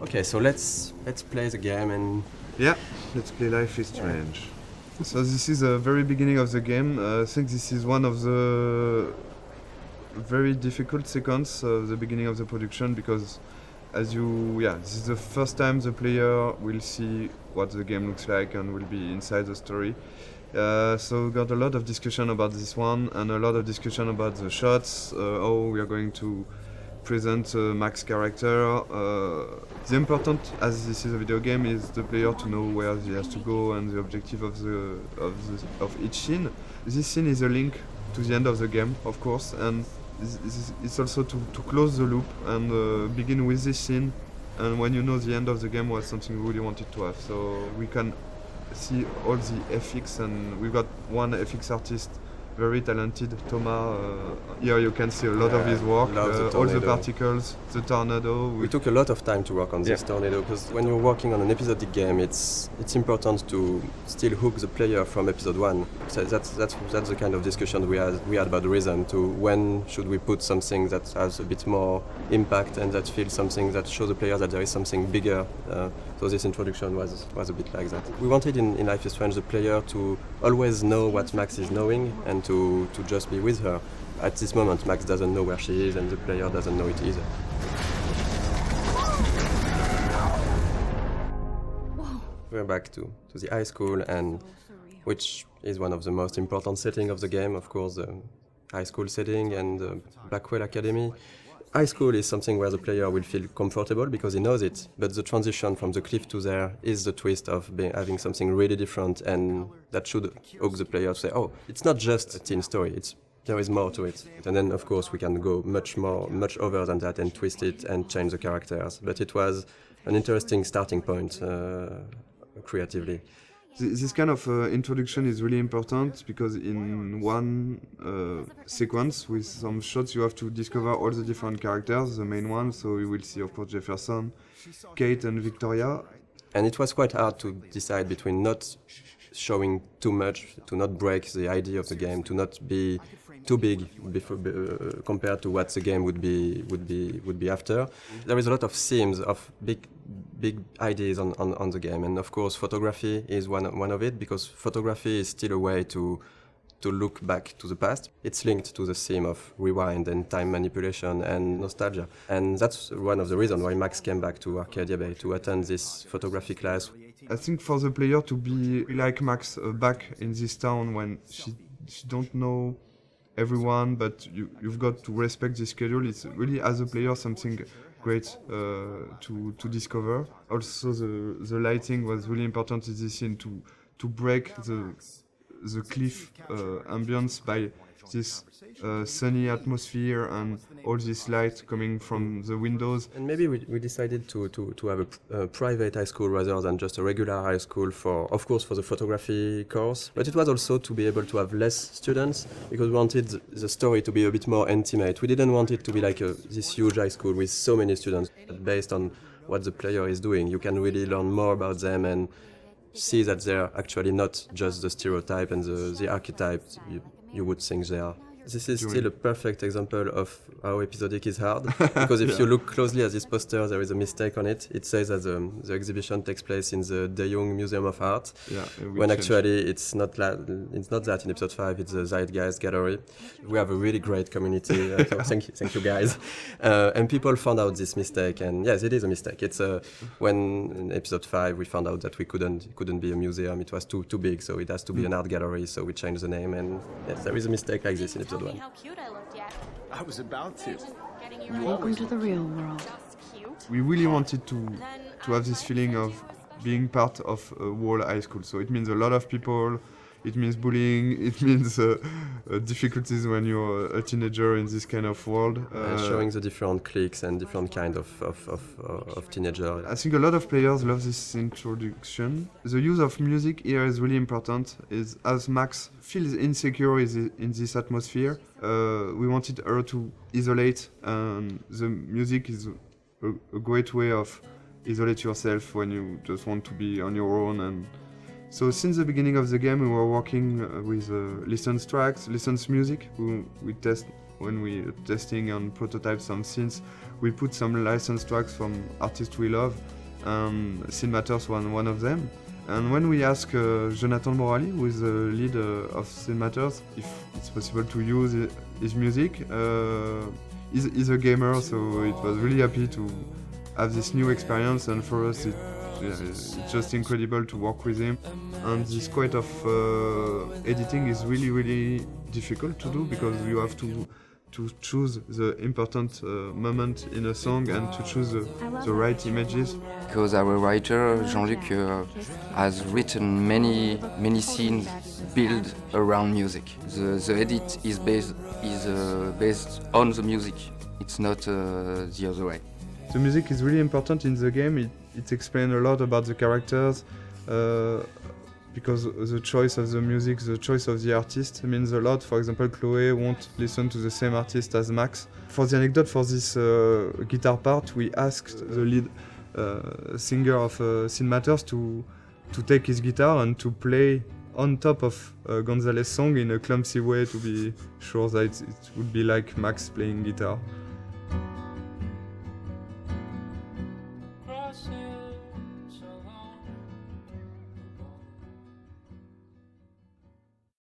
Okay, so let's play the game and Yeah, let's play Life is Strange. So this is the very beginning of the game. I think this is one of the very difficult sequence of the beginning of the production because this is the first time the player will see what the game looks like and will be inside the story. So we got a lot of discussion about this one and a lot of discussion about the shots, how we are going to present Mac's character. The important, as this is a video game, is the player to know where he has to go and the objective of each scene. This scene is a link to the end of the game, of course, and it's also to close the loop and begin with this scene. And when you know the end of the game was something we really wanted to have, so we can see all the FX, and we've got one FX artist, very talented, Thomas. Here you can see a lot of his work, all the particles, the tornado. We took a lot of time to work on this tornado because when you're working on an episodic game, it's important to still hook the player from episode 1. So that's the kind of discussion we had about the rhythm, to when should we put something that has a bit more impact and that feels something that shows the player that there is something bigger. So this introduction was a bit like that. We wanted in Life is Strange the player to always know what Max is knowing and to just be with her. At this moment, Max doesn't know where she is and the player doesn't know it either. We're back to the high school, and which is one of the most important settings of the game, of course, the high school setting and the Blackwell Academy. High school is something where the player will feel comfortable because he knows it, but the transition from the cliff to there is the twist of having something really different, and that should hook the player to say, oh, it's not just a teen story, there is more to it. And then, of course, we can go much over than that and twist it and change the characters. But it was an interesting starting point creatively. This kind of introduction is really important because in one sequence with some shots you have to discover all the different characters, the main ones, so you will see of course Jefferson, Kate and Victoria. And it was quite hard to decide between not showing too much, to not break the idea of the game, to not be too big compared to what the game would be after. There is a lot of themes of big ideas on the game, and of course photography is one of it, because photography is still a way to look back to the past. It's linked to the theme of rewind and time manipulation and nostalgia, and that's one of the reasons why Max came back to Arcadia Bay to attend this photography class. I think for the player to be like Max back in this town when she don't know everyone, but you've got to respect the schedule. It's really, as a player, something great to discover. Also, the lighting was really important in this scene to break the cliff ambience by this sunny atmosphere and all this light coming from the windows. And maybe we decided to have a private high school rather than just a regular high school for the photography course. But it was also to be able to have less students because we wanted the story to be a bit more intimate. We didn't want it to be like this huge high school with so many students. But based on what the player is doing, you can really learn more about them and see that they're actually not just the stereotype and the archetype you would think they are. This is still a perfect example of how episodic is hard, because if you look closely at this poster, there is a mistake on it. It says that the exhibition takes place in the De Young Museum of Art, when actually it's not that in episode 5, it's the Zeitgeist Gallery. We have a really great community, thank you guys. And people found out this mistake, and yes, it is a mistake. It's when in episode 5 we found out that we couldn't be a museum, it was too big, so it has to be an art gallery, so we changed the name, and yes, there is a mistake like this in episode 1. How cute I looked yet. I was about to. Welcome to the real world. We really wanted to have this feeling of being part of a whole high school. So it means a lot of people, it means bullying, it means difficulties when you're a teenager in this kind of world. And showing the different cliques and different kind of teenager. I think a lot of players love this introduction. The use of music here is really important. As Max feels insecure in this atmosphere, we wanted her to isolate, and the music is a great way of isolate yourself when you just want to be on your own. And so since the beginning of the game we were working with licensed tracks, licensed music. We test when we testing and prototype some scenes, we put some licensed tracks from artists we love, and Scene Matters one of them. And when we ask Jonathan Morali, who is the lead of Scene Matters, if it's possible to use his music, he's a gamer, so it was really happy to have this new experience, and for us it's just incredible to work with him. And this quite of editing is really difficult to do, because you have to choose the important moment in a song and to choose the right images. Because our writer Jean-Luc has written many scenes built around music. The edit is based on the music. It's not the other way. The music is really important in the game. It explains a lot about the characters, because the choice of the music, the choice of the artist means a lot. For example, Chloe won't listen to the same artist as Max. For the anecdote, for this guitar part, we asked the lead singer of Scene Matters to take his guitar and to play on top of Gonzalez's song in a clumsy way, to be sure that it would be like Max playing guitar.